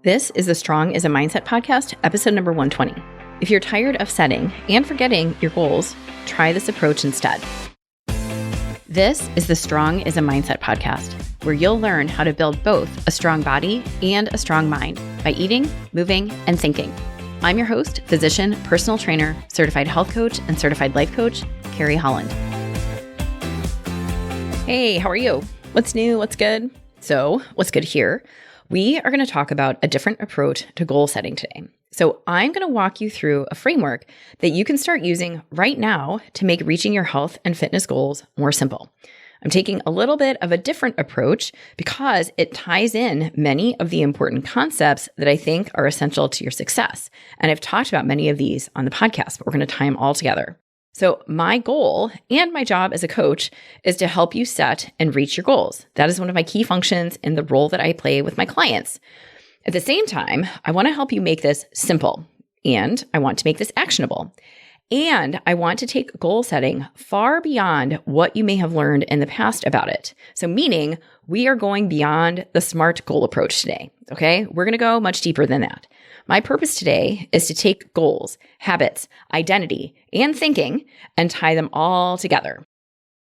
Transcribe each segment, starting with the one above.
This is the Strong is a Mindset podcast, episode number 120. If you're tired of setting and forgetting your goals, try this approach instead. This is the Strong is a Mindset podcast, where you'll learn how to build both a strong body and a strong mind by eating, moving, and thinking. I'm your host, physician, personal trainer, certified health coach, and certified life coach, Carrie Holland. Hey, how are you? What's new? What's good? So, what's good here? We are going to talk about a different approach to goal setting today. So I'm going to walk you through a framework that you can start using right now to make reaching your health and fitness goals more simple. I'm taking a little bit of a different approach because it ties in many of the important concepts that I think are essential to your success. And I've talked about many of these on the podcast, but we're going to tie them all together. So my goal and my job as a coach is to help you set and reach your goals. That is one of my key functions in the role that I play with my clients. At the same time, I want to help you make this simple, and I want to make this actionable. And I want to take goal setting far beyond what you may have learned in the past about it. So meaning we are going beyond the SMART goal approach today, okay? We're going to go much deeper than that. My purpose today is to take goals, habits, identity, and thinking and tie them all together.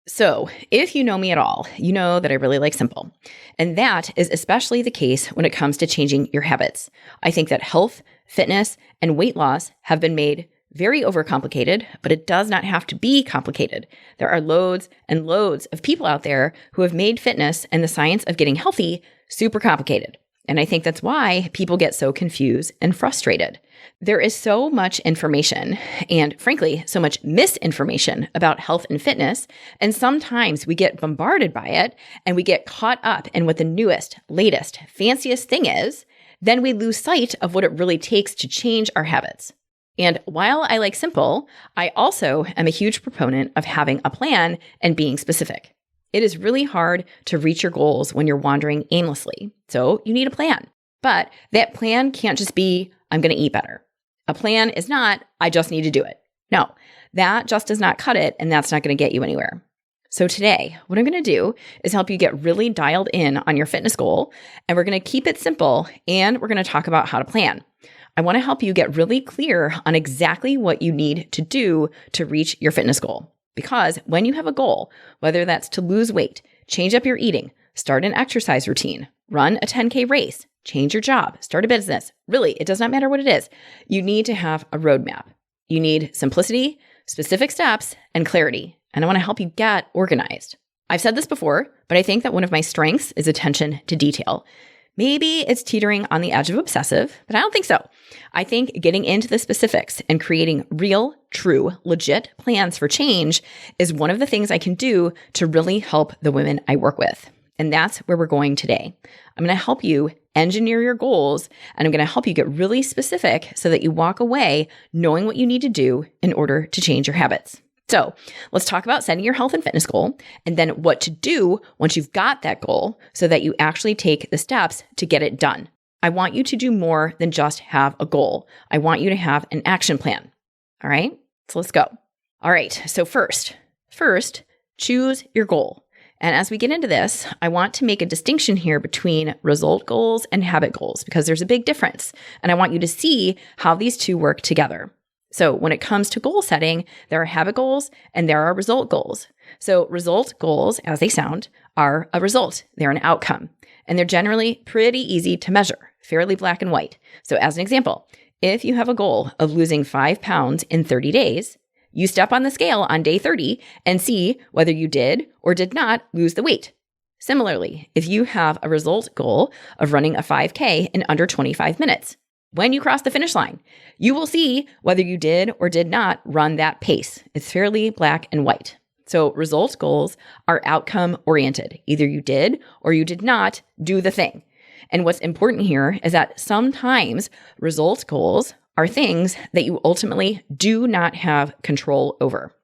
So if you know me at all, you know that I really like simple. And that is especially the case when it comes to changing your habits. I think that health, fitness, and weight loss have been made very overcomplicated, but it does not have to be complicated. There are loads and loads of people out there who have made fitness and the science of getting healthy super complicated. And I think that's why people get so confused and frustrated. There is so much information and, frankly, so much misinformation about health and fitness. And sometimes we get bombarded by it and we get caught up in what the newest, latest, fanciest thing is. Then we lose sight of what it really takes to change our habits. And while I like simple, I also am a huge proponent of having a plan and being specific. It is really hard to reach your goals when you're wandering aimlessly. So you need a plan. But that plan can't just be, I'm going to eat better. A plan is not, I just need to do it. No, that just does not cut it, and that's not going to get you anywhere. So today, what I'm going to do is help you get really dialed in on your fitness goal, and we're going to keep it simple, and we're going to talk about how to plan. I want to help you get really clear on exactly what you need to do to reach your fitness goal. Because when you have a goal, whether that's to lose weight, change up your eating, start an exercise routine, run a 10K race, change your job, start a business, really, it does not matter what it is. You need to have a roadmap. You need simplicity, specific steps, and clarity. And I want to help you get organized. I've said this before, but I think that one of my strengths is attention to detail. Maybe it's teetering on the edge of obsessive, but I don't think so. I think getting into the specifics and creating real, true, legit plans for change is one of the things I can do to really help the women I work with. And that's where we're going today. I'm going to help you engineer your goals, and I'm going to help you get really specific so that you walk away knowing what you need to do in order to change your habits. So let's talk about setting your health and fitness goal and then what to do once you've got that goal so that you actually take the steps to get it done. I want you to do more than just have a goal. I want you to have an action plan. All right, so let's go. All right, so first, choose your goal. And as we get into this, I want to make a distinction here between result goals and habit goals because there's a big difference. And I want you to see how these two work together. So when it comes to goal setting, there are habit goals and there are result goals. So result goals, as they sound, are a result. They're an outcome. And they're generally pretty easy to measure, fairly black and white. So as an example, if you have a goal of losing 5 pounds in 30 days, you step on the scale on day 30 and see whether you did or did not lose the weight. Similarly, if you have a result goal of running a 5K in under 25 minutes, when you cross the finish line, you will see whether you did or did not run that pace. It's fairly black and white. So result goals are outcome oriented. Either you did or you did not do the thing. And what's important here is that sometimes result goals are things that you ultimately do not have control over.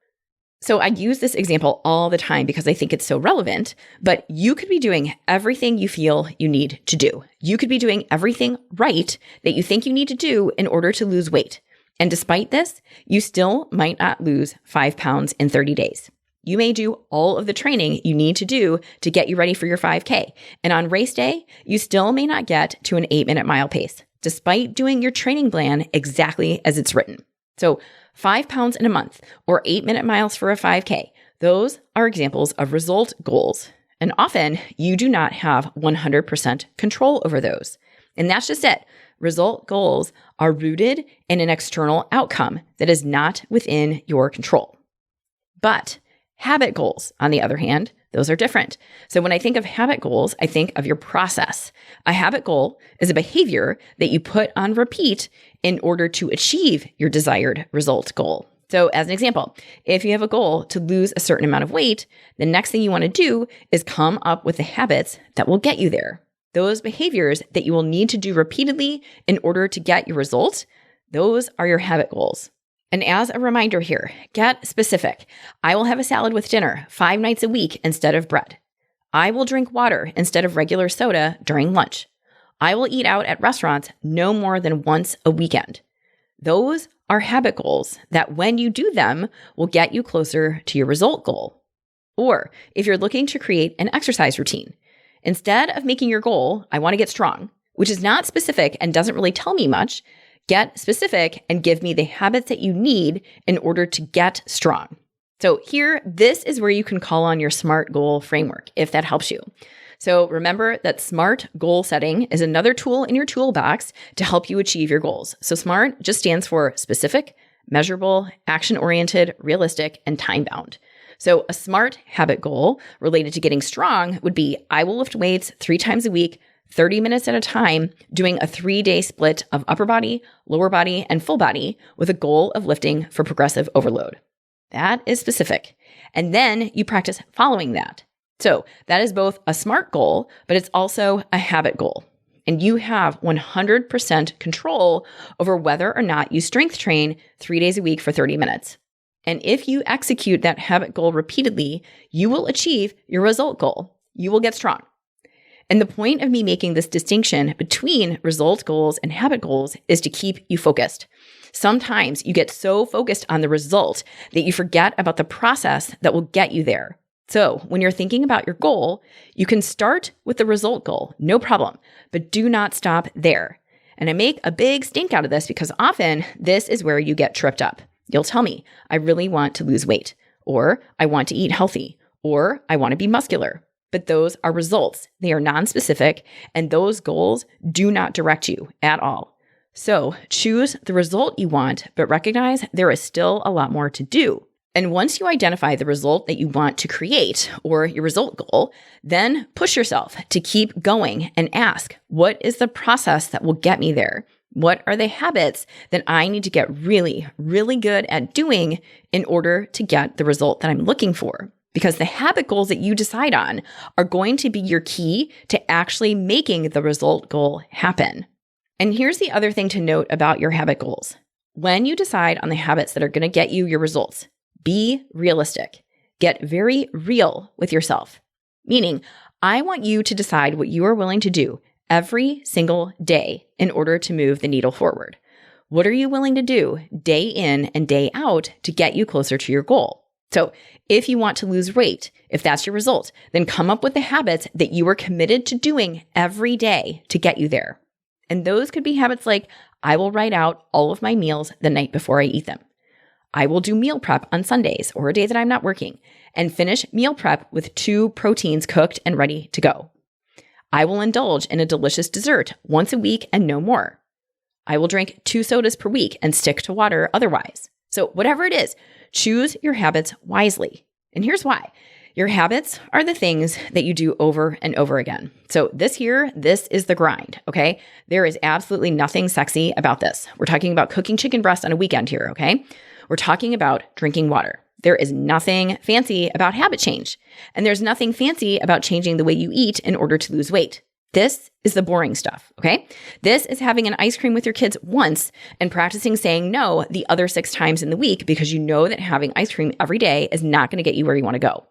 So I use this example all the time because I think it's so relevant, but you could be doing everything you feel you need to do. You could be doing everything right that you think you need to do in order to lose weight. And despite this, you still might not lose 5 pounds in 30 days. You may do all of the training you need to do to get you ready for your 5K. And on race day, you still may not get to an 8-minute mile pace, despite doing your training plan exactly as it's written. So 5 pounds in a month or 8-minute miles for a 5K, those are examples of result goals. And often you do not have 100% control over those. And that's just it. Result goals are rooted in an external outcome that is not within your control. But habit goals, on the other hand, those are different. So when I think of habit goals, I think of your process. A habit goal is a behavior that you put on repeat in order to achieve your desired result goal. So as an example, if you have a goal to lose a certain amount of weight, the next thing you want to do is come up with the habits that will get you there. Those behaviors that you will need to do repeatedly in order to get your results, those are your habit goals. And as a reminder here, get specific. I will have a salad with dinner 5 nights a week instead of bread. I will drink water instead of regular soda during lunch. I will eat out at restaurants no more than once a weekend. Those are habit goals that when you do them will get you closer to your result goal. Or if you're looking to create an exercise routine, instead of making your goal, I want to get strong, which is not specific and doesn't really tell me much, get specific and give me the habits that you need in order to get strong. So here, this is where you can call on your SMART goal framework, if that helps you. So remember that SMART goal setting is another tool in your toolbox to help you achieve your goals. So SMART just stands for specific, measurable, action-oriented, realistic, and time-bound. So a SMART habit goal related to getting strong would be, I will lift weights 3 times a week, 30 minutes at a time, doing a 3-day split of upper body, lower body, and full body with a goal of lifting for progressive overload. That is specific. And then you practice following that. So that is both a SMART goal, but it's also a habit goal. And you have 100% control over whether or not you strength train 3 days a week for 30 minutes. And if you execute that habit goal repeatedly, you will achieve your result goal. You will get strong. And the point of me making this distinction between result goals and habit goals is to keep you focused. Sometimes you get so focused on the result that you forget about the process that will get you there. So when you're thinking about your goal, you can start with the result goal, no problem, but do not stop there. And I make a big stink out of this because often this is where you get tripped up. You'll tell me, I really want to lose weight, or I want to eat healthy, or I want to be muscular. But those are results. They are non-specific, and those goals do not direct you at all. So choose the result you want, but recognize there is still a lot more to do. And once you identify the result that you want to create or your result goal, then push yourself to keep going and ask, what is the process that will get me there? What are the habits that I need to get really, really good at doing in order to get the result that I'm looking for? Because the habit goals that you decide on are going to be your key to actually making the result goal happen. And here's the other thing to note about your habit goals. When you decide on the habits that are going to get you your results, be realistic. Get very real with yourself. Meaning, I want you to decide what you are willing to do every single day in order to move the needle forward. What are you willing to do day in and day out to get you closer to your goal? So if you want to lose weight, if that's your result, then come up with the habits that you are committed to doing every day to get you there. And those could be habits like, I will write out all of my meals the night before I eat them. I will do meal prep on Sundays or a day that I'm not working and finish meal prep with 2 proteins cooked and ready to go. I will indulge in a delicious dessert once a week and no more. I will drink 2 sodas per week and stick to water otherwise. So whatever it is, choose your habits wisely. And here's why. Your habits are the things that you do over and over again. So this is the grind, okay? There is absolutely nothing sexy about this. We're talking about cooking chicken breast on a weekend here, okay? We're talking about drinking water. There is nothing fancy about habit change. And there's nothing fancy about changing the way you eat in order to lose weight. This is the boring stuff, okay? This is having an ice cream with your kids once and practicing saying no the other 6 times in the week because you know that having ice cream every day is not going to get you where you want to go.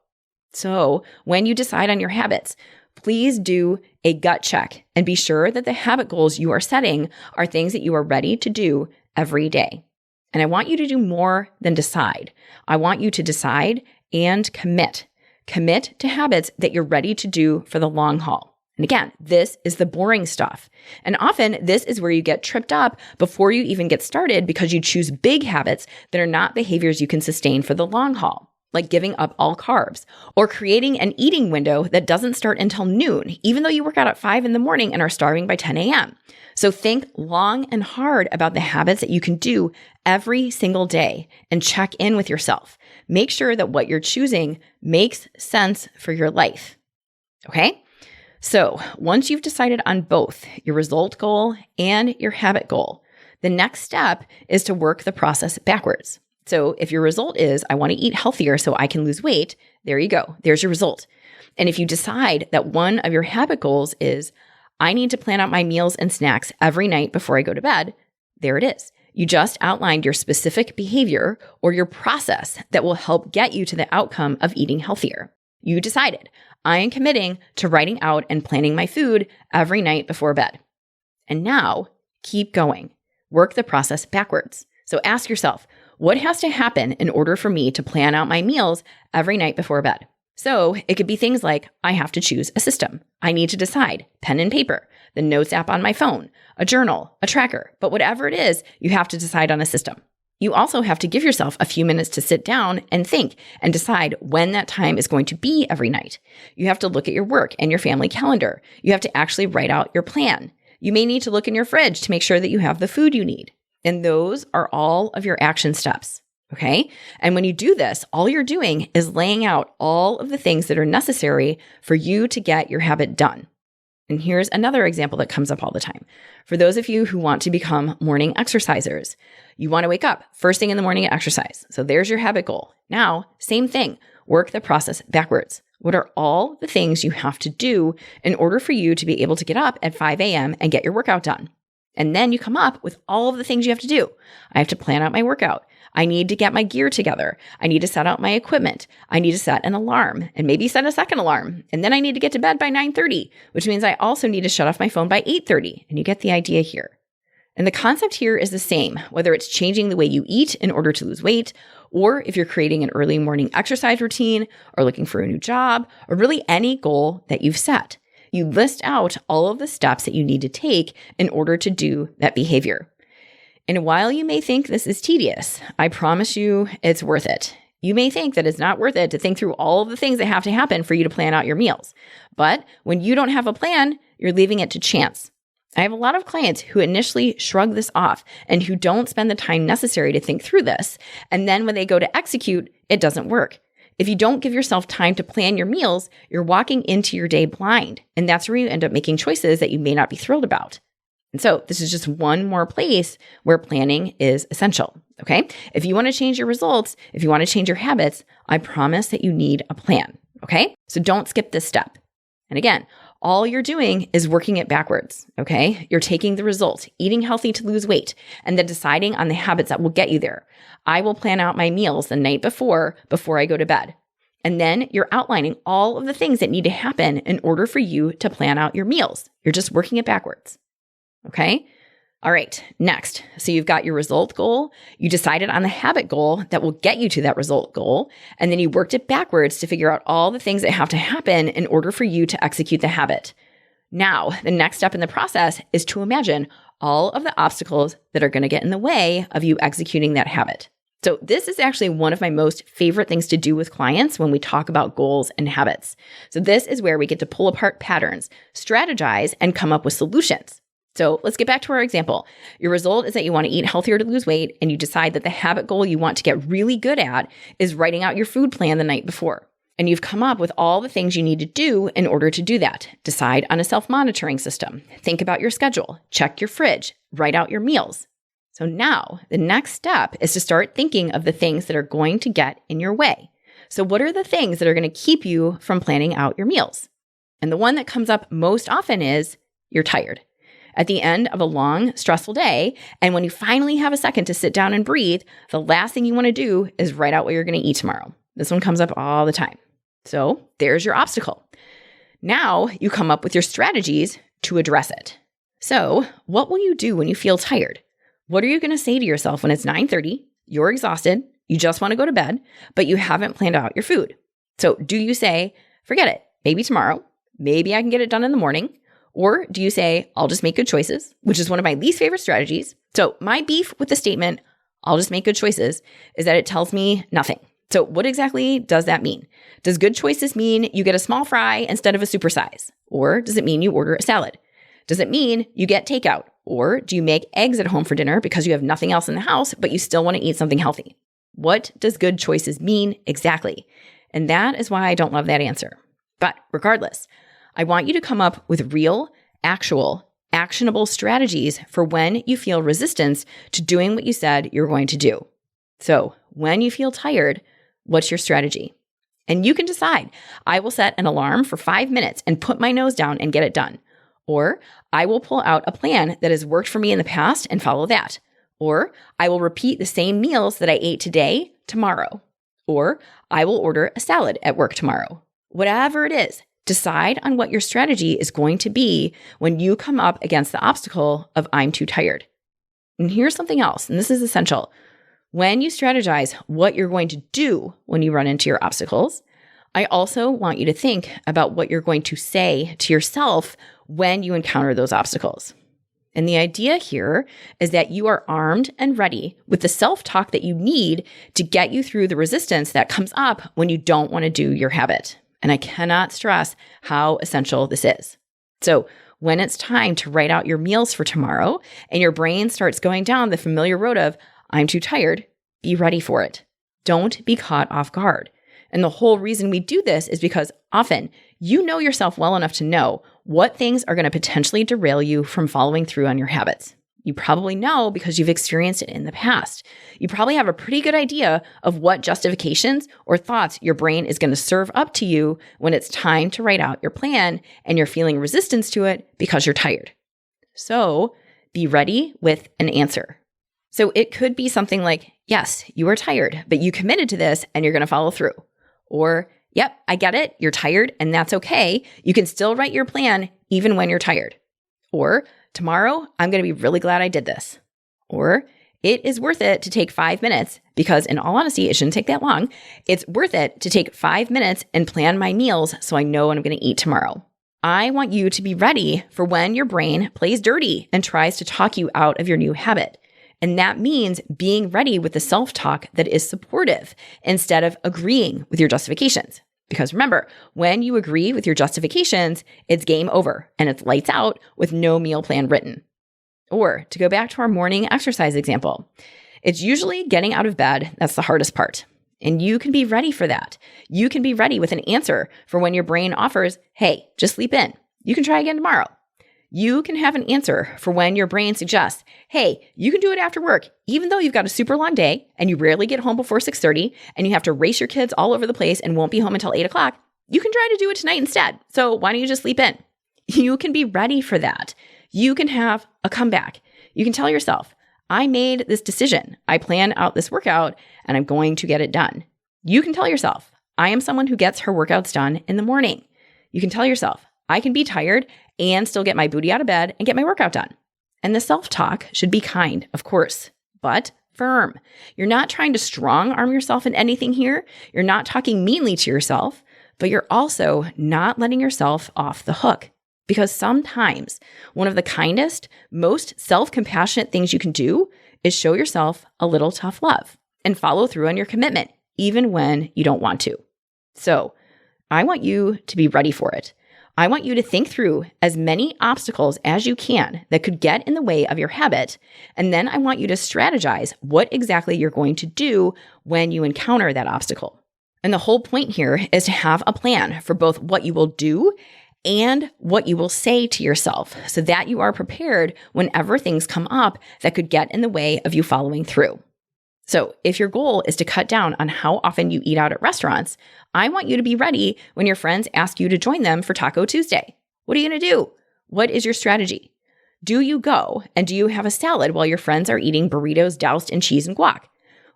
So when you decide on your habits, please do a gut check and be sure that the habit goals you are setting are things that you are ready to do every day. And I want you to do more than decide. I want you to decide and commit. Commit to habits that you're ready to do for the long haul. And again, this is the boring stuff. And often this is where you get tripped up before you even get started because you choose big habits that are not behaviors you can sustain for the long haul, like giving up all carbs or creating an eating window that doesn't start until noon, even though you work out at 5 a.m. and are starving by 10 a.m. So think long and hard about the habits that you can do every single day and check in with yourself. Make sure that what you're choosing makes sense for your life. Okay? So once you've decided on both your result goal and your habit goal, the next step is to work the process backwards. So if your result is, I want to eat healthier so I can lose weight, there you go. There's your result. And if you decide that one of your habit goals is, I need to plan out my meals and snacks every night before I go to bed, there it is. You just outlined your specific behavior or your process that will help get you to the outcome of eating healthier. You decided, I am committing to writing out and planning my food every night before bed. And now, keep going. Work the process backwards. So ask yourself, what has to happen in order for me to plan out my meals every night before bed? So it could be things like, I have to choose a system. I need to decide, pen and paper, the notes app on my phone, a journal, a tracker. But whatever it is, you have to decide on a system. You also have to give yourself a few minutes to sit down and think and decide when that time is going to be every night. You have to look at your work and your family calendar. You have to actually write out your plan. You may need to look in your fridge to make sure that you have the food you need. And those are all of your action steps. Okay? And when you do this, all you're doing is laying out all of the things that are necessary for you to get your habit done. And here's another example that comes up all the time. For those of you who want to become morning exercisers, you want to wake up first thing in the morning and exercise. So there's your habit goal. Now, same thing, work the process backwards. What are all the things you have to do in order for you to be able to get up at 5 a.m. and get your workout done? And then you come up with all of the things you have to do. I have to plan out my workout. I need to get my gear together. I need to set out my equipment. I need to set an alarm and maybe set a second alarm. And then I need to get to bed by 9:30, which means I also need to shut off my phone by 8:30. And you get the idea here. And the concept here is the same, whether it's changing the way you eat in order to lose weight, or if you're creating an early morning exercise routine or looking for a new job, or really any goal that you've set. You list out all of the steps that you need to take in order to do that behavior. And while you may think this is tedious, I promise you it's worth it. You may think that it's not worth it to think through all of the things that have to happen for you to plan out your meals. But when you don't have a plan, you're leaving it to chance. I have a lot of clients who initially shrug this off and who don't spend the time necessary to think through this. And then when they go to execute, it doesn't work. If you don't give yourself time to plan your meals, you're walking into your day blind. And that's where you end up making choices that you may not be thrilled about. And so this is just one more place where planning is essential, okay? If you want to change your results, if you want to change your habits, I promise that you need a plan, okay? So don't skip this step. And again, all you're doing is working it backwards, okay? You're taking the result, eating healthy to lose weight, and then deciding on the habits that will get you there. I will plan out my meals the night before I go to bed. And then you're outlining all of the things that need to happen in order for you to plan out your meals. You're just working it backwards. Okay? All right, next. So you've got your result goal. You decided on the habit goal that will get you to that result goal. And then you worked it backwards to figure out all the things that have to happen in order for you to execute the habit. Now, the next step in the process is to imagine all of the obstacles that are going to get in the way of you executing that habit. So this is actually one of my most favorite things to do with clients when we talk about goals and habits. So this is where we get to pull apart patterns, strategize, and come up with solutions. So let's get back to our example. Your result is that you want to eat healthier to lose weight, and you decide that the habit goal you want to get really good at is writing out your food plan the night before. And you've come up with all the things you need to do in order to do that. Decide on a self-monitoring system. Think about your schedule. Check your fridge. Write out your meals. So now the next step is to start thinking of the things that are going to get in your way. So what are the things that are going to keep you from planning out your meals? And the one that comes up most often is you're tired. At the end of a long, stressful day, and when you finally have a second to sit down and breathe, the last thing you want to do is write out what you're going to eat tomorrow. This one comes up all the time. So there's your obstacle. Now you come up with your strategies to address it. So what will you do when you feel tired? What are you going to say to yourself when it's 9:30, you're exhausted, You just want to go to bed, but you haven't planned out your food. So do you say, forget it, maybe tomorrow, maybe I can get it done in the morning? Or do you say, I'll just make good choices, which is one of my least favorite strategies. So my beef with the statement, I'll just make good choices, is that it tells me nothing. So what exactly does that mean? Does good choices mean you get a small fry instead of a supersize? Or does it mean you order a salad? Does it mean you get takeout? Or do you make eggs at home for dinner because you have nothing else in the house, but you still want to eat something healthy? What does good choices mean exactly? And that is why I don't love that answer. But regardless, I want you to come up with real, actual, actionable strategies for when you feel resistance to doing what you said you're going to do. So when you feel tired, what's your strategy? And you can decide, I will set an alarm for 5 minutes and put my nose down and get it done. Or I will pull out a plan that has worked for me in the past and follow that. Or I will repeat the same meals that I ate today, tomorrow. Or I will order a salad at work tomorrow. Whatever it is, decide on what your strategy is going to be when you come up against the obstacle of I'm too tired. And here's something else, and this is essential. When you strategize what you're going to do when you run into your obstacles, I also want you to think about what you're going to say to yourself when you encounter those obstacles. And the idea here is that you are armed and ready with the self-talk that you need to get you through the resistance that comes up when you don't want to do your habit. And I cannot stress how essential this is. So when it's time to write out your meals for tomorrow and your brain starts going down the familiar road of, I'm too tired, be ready for it. Don't be caught off guard. And the whole reason we do this is because often you know yourself well enough to know what things are going to potentially derail you from following through on your habits. You probably know because you've experienced it in the past. You probably have a pretty good idea of what justifications or thoughts your brain is going to serve up to you when it's time to write out your plan and you're feeling resistance to it because you're tired. So be ready with an answer. So it could be something like, yes, you are tired, but you committed to this and you're going to follow through. Or, yep, I get it. You're tired and that's okay. You can still write your plan even when you're tired. Or, tomorrow, I'm going to be really glad I did this. Or, it is worth it to take 5 minutes because in all honesty, it shouldn't take that long. It's worth it to take 5 minutes and plan my meals so I know what I'm going to eat tomorrow. I want you to be ready for when your brain plays dirty and tries to talk you out of your new habit. And that means being ready with the self-talk that is supportive instead of agreeing with your justifications. Because remember, when you agree with your justifications, it's game over and it's lights out with no meal plan written. Or to go back to our morning exercise example, it's usually getting out of bed that's the hardest part. And you can be ready for that. You can be ready with an answer for when your brain offers, hey, just sleep in. You can try again tomorrow. You can have an answer for when your brain suggests, hey, you can do it after work, even though you've got a super long day and you rarely get home before 6:30 and you have to race your kids all over the place and won't be home until 8 o'clock. You can try to do it tonight instead. So why don't you just sleep in? You can be ready for that. You can have a comeback. You can tell yourself, I made this decision. I plan out this workout and I'm going to get it done. You can tell yourself, I am someone who gets her workouts done in the morning. You can tell yourself, I can be tired and still get my booty out of bed and get my workout done. And the self-talk should be kind, of course, but firm. You're not trying to strong arm yourself in anything here. You're not talking meanly to yourself, but you're also not letting yourself off the hook. Because sometimes one of the kindest, most self-compassionate things you can do is show yourself a little tough love and follow through on your commitment, even when you don't want to. So I want you to be ready for it. I want you to think through as many obstacles as you can that could get in the way of your habit. And then I want you to strategize what exactly you're going to do when you encounter that obstacle. And the whole point here is to have a plan for both what you will do and what you will say to yourself so that you are prepared whenever things come up that could get in the way of you following through. So if your goal is to cut down on how often you eat out at restaurants, I want you to be ready when your friends ask you to join them for Taco Tuesday. What are you going to do? What is your strategy? Do you go and do you have a salad while your friends are eating burritos doused in cheese and guac?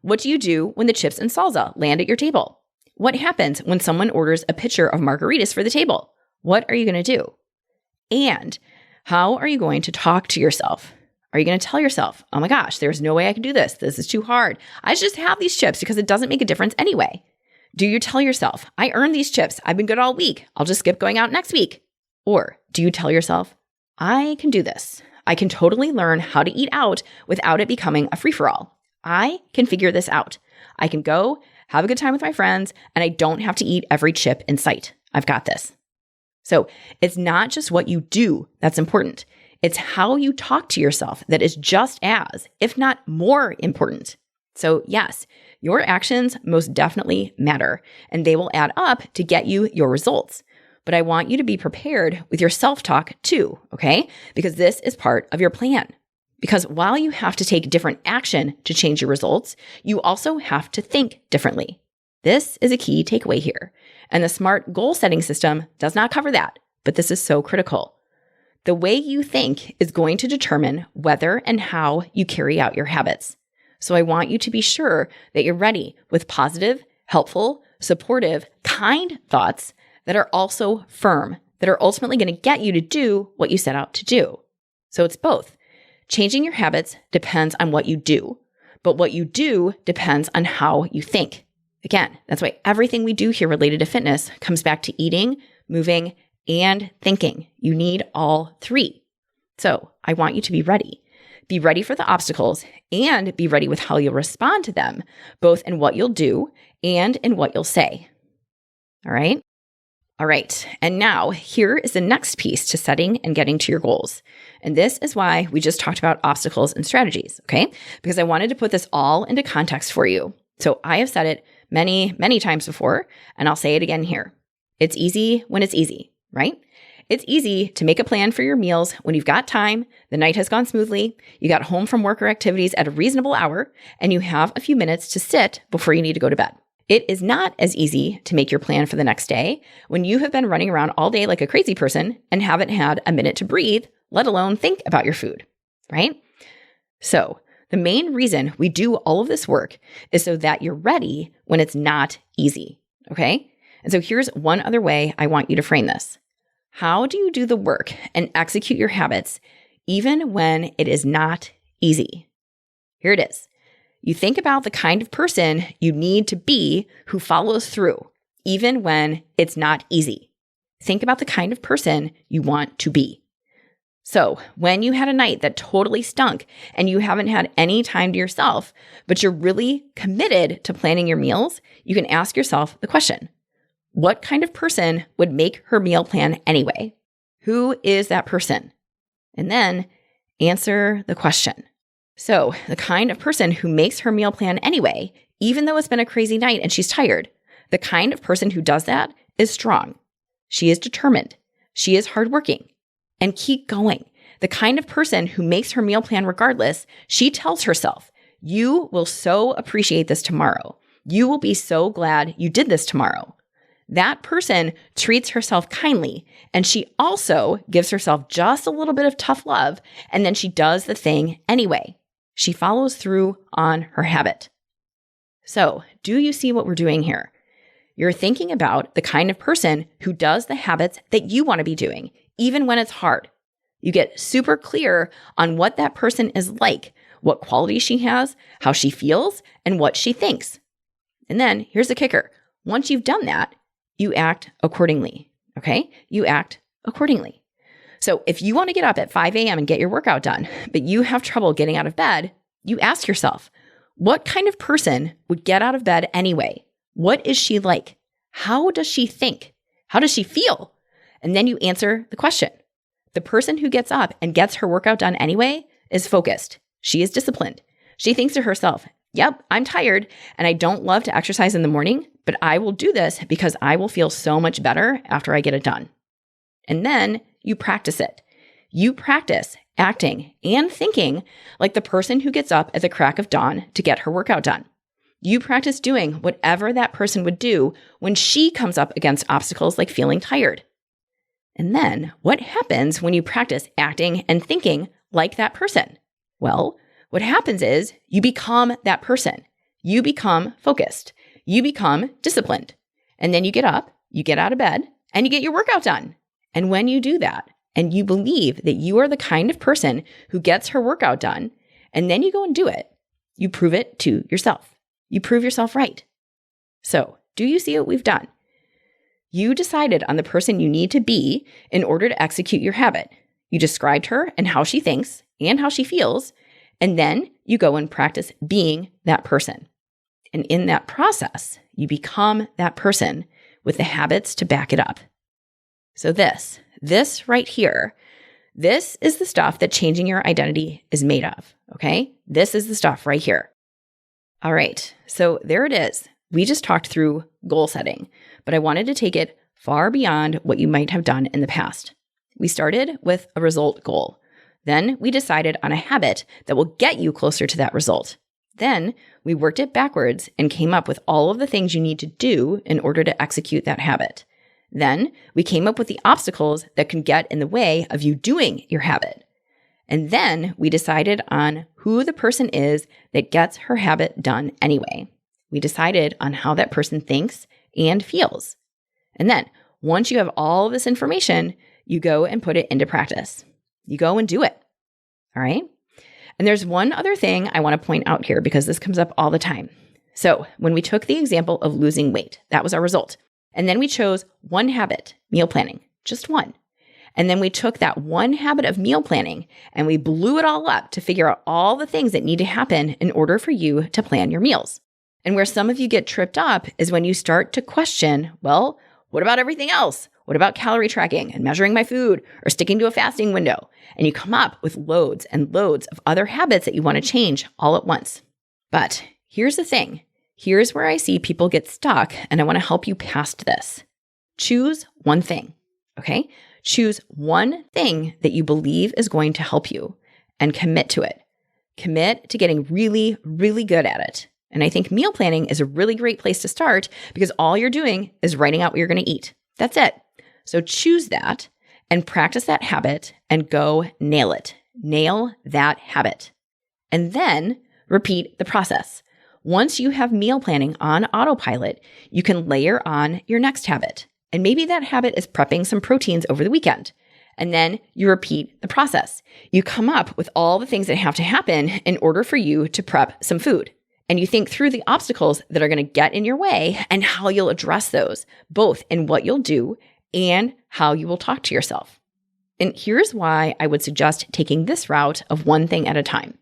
What do you do when the chips and salsa land at your table? What happens when someone orders a pitcher of margaritas for the table? What are you going to do? And how are you going to talk to yourself? Are you going to tell yourself, oh my gosh, there's no way I can do this. This is too hard. I should just have these chips because it doesn't make a difference anyway. Do you tell yourself, I earned these chips. I've been good all week. I'll just skip going out next week. Or do you tell yourself, I can do this. I can totally learn how to eat out without it becoming a free-for-all. I can figure this out. I can go have a good time with my friends, and I don't have to eat every chip in sight. I've got this. So it's not just what you do that's important. It's how you talk to yourself that is just as, if not more important. So yes, your actions most definitely matter, and they will add up to get you your results. But I want you to be prepared with your self-talk too, okay? Because this is part of your plan. Because while you have to take different action to change your results, you also have to think differently. This is a key takeaway here. And the SMART goal setting system does not cover that, but this is so critical. The way you think is going to determine whether and how you carry out your habits. So I want you to be sure that you're ready with positive, helpful, supportive, kind thoughts that are also firm, that are ultimately going to get you to do what you set out to do. So it's both. Changing your habits depends on what you do, but what you do depends on how you think. Again, that's why everything we do here related to fitness comes back to eating, moving, and thinking. You need all three. So I want you to be ready. Be ready for the obstacles and be ready with how you'll respond to them, both in what you'll do and in what you'll say. All right? All right. And now here is the next piece to setting and getting to your goals. And this is why we just talked about obstacles and strategies, okay? Because I wanted to put this all into context for you. So I have said it many, many times before, and I'll say it again here. It's easy when it's easy, right? It's easy to make a plan for your meals when you've got time, the night has gone smoothly, you got home from work or activities at a reasonable hour, and you have a few minutes to sit before you need to go to bed. It is not as easy to make your plan for the next day when you have been running around all day like a crazy person and haven't had a minute to breathe, let alone think about your food, right? So the main reason we do all of this work is so that you're ready when it's not easy, okay? And so here's one other way I want you to frame this. How do you do the work and execute your habits even when it is not easy? Here it is. You think about the kind of person you need to be who follows through, even when it's not easy. Think about the kind of person you want to be. So when you had a night that totally stunk and you haven't had any time to yourself, but you're really committed to planning your meals, you can ask yourself the question, what kind of person would make her meal plan anyway? Who is that person? And then answer the question. So the kind of person who makes her meal plan anyway, even though it's been a crazy night and she's tired, the kind of person who does that is strong. She is determined. She is hardworking. And keep going. The kind of person who makes her meal plan regardless, she tells herself, you will so appreciate this tomorrow. You will be so glad you did this tomorrow. That person treats herself kindly, and she also gives herself just a little bit of tough love, and then she does the thing anyway. She follows through on her habit. So, do you see what we're doing here? You're thinking about the kind of person who does the habits that you want to be doing, even when it's hard. You get super clear on what that person is like, what qualities she has, how she feels, and what she thinks. And then here's the kicker. Once you've done that, you act accordingly, okay? You act accordingly. So if you want to get up at 5 a.m. and get your workout done, but you have trouble getting out of bed, you ask yourself, what kind of person would get out of bed anyway? What is she like? How does she think? How does she feel? And then you answer the question. The person who gets up and gets her workout done anyway is focused. She is disciplined. She thinks to herself, yep, I'm tired and I don't love to exercise in the morning, but I will do this because I will feel so much better after I get it done. And then you practice it. You practice acting and thinking like the person who gets up at the crack of dawn to get her workout done. You practice doing whatever that person would do when she comes up against obstacles like feeling tired. And then what happens when you practice acting and thinking like that person? Well, what happens is you become that person. You become focused. You become disciplined. And then you get up, you get out of bed, and you get your workout done. And when you do that, and you believe that you are the kind of person who gets her workout done, and then you go and do it, you prove it to yourself. You prove yourself right. So, do you see what we've done? You decided on the person you need to be in order to execute your habit. You described her and how she thinks and how she feels, and then you go and practice being that person. And in that process, you become that person with the habits to back it up. So this right here, this is the stuff that changing your identity is made of, okay? This is the stuff right here. All right, so there it is. We just talked through goal setting, but I wanted to take it far beyond what you might have done in the past. We started with a result goal. Then we decided on a habit that will get you closer to that result. Then we worked it backwards and came up with all of the things you need to do in order to execute that habit. Then we came up with the obstacles that can get in the way of you doing your habit. And then we decided on who the person is that gets her habit done anyway. We decided on how that person thinks and feels. And then once you have all of this information, you go and put it into practice. You go and do it. All right? And there's one other thing I want to point out here because this comes up all the time. So when we took the example of losing weight, that was our result. And then we chose one habit, meal planning, just one. And then we took that one habit of meal planning and we blew it all up to figure out all the things that need to happen in order for you to plan your meals. And where some of you get tripped up is when you start to question, well, what about everything else? What about calorie tracking and measuring my food or sticking to a fasting window? And you come up with loads and loads of other habits that you want to change all at once. But here's the thing. Here's where I see people get stuck, and I want to help you past this. Choose one thing, okay? Choose one thing that you believe is going to help you and commit to it. Commit to getting really, really good at it. And I think meal planning is a really great place to start because all you're doing is writing out what you're going to eat. That's it. So choose that and practice that habit and go nail it. Nail that habit. And then repeat the process. Once you have meal planning on autopilot, you can layer on your next habit. And maybe that habit is prepping some proteins over the weekend. And then you repeat the process. You come up with all the things that have to happen in order for you to prep some food. And you think through the obstacles that are going to get in your way and how you'll address those, both in what you'll do and how you will talk to yourself. And here's why I would suggest taking this route of one thing at a time.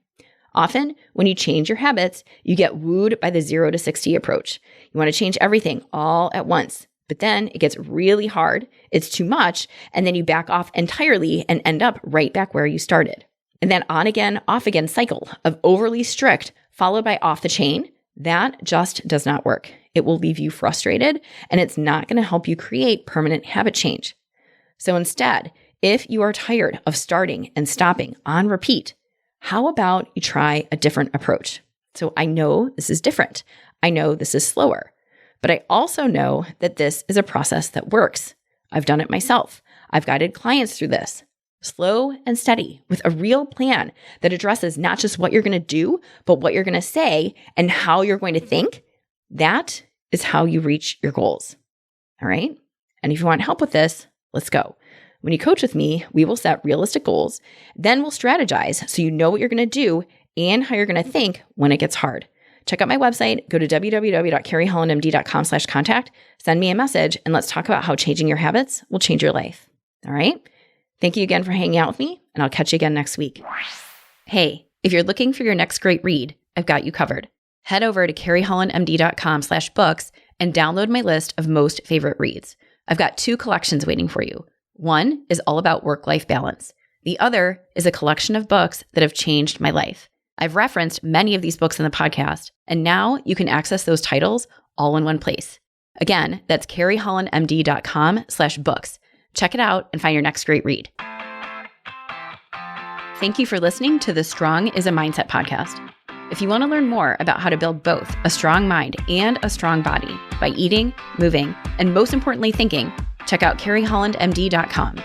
Often, when you change your habits, you get wooed by the 0 to 60 approach. You want to change everything all at once, but then it gets really hard, it's too much, and then you back off entirely and end up right back where you started. And that on again, off again cycle of overly strict followed by off the chain, that just does not work. It will leave you frustrated, and it's not going to help you create permanent habit change. So instead, if you are tired of starting and stopping on repeat, how about you try a different approach? So I know this is different. I know this is slower, but I also know that this is a process that works. I've done it myself. I've guided clients through this. Slow and steady with a real plan that addresses not just what you're going to do, but what you're going to say and how you're going to think. That is how you reach your goals. All right. And if you want help with this, let's go. When you coach with me, we will set realistic goals. Then we'll strategize so you know what you're going to do and how you're going to think when it gets hard. Check out my website. Go to www.carriehollandmd.com/contact. Send me a message and let's talk about how changing your habits will change your life. All right. Thank you again for hanging out with me, and I'll catch you again next week. Hey, if you're looking for your next great read, I've got you covered. Head over to carriehollandmd.com/books and download my list of most favorite reads. I've got 2 collections waiting for you. One is all about work-life balance. The other is a collection of books that have changed my life. I've referenced many of these books in the podcast, and now you can access those titles all in one place. Again, that's carriehollandmd.com/books. Check it out and find your next great read. Thank you for listening to the Strong is a Mindset podcast. If you want to learn more about how to build both a strong mind and a strong body by eating, moving, and most importantly, thinking, check out carriehollandmd.com.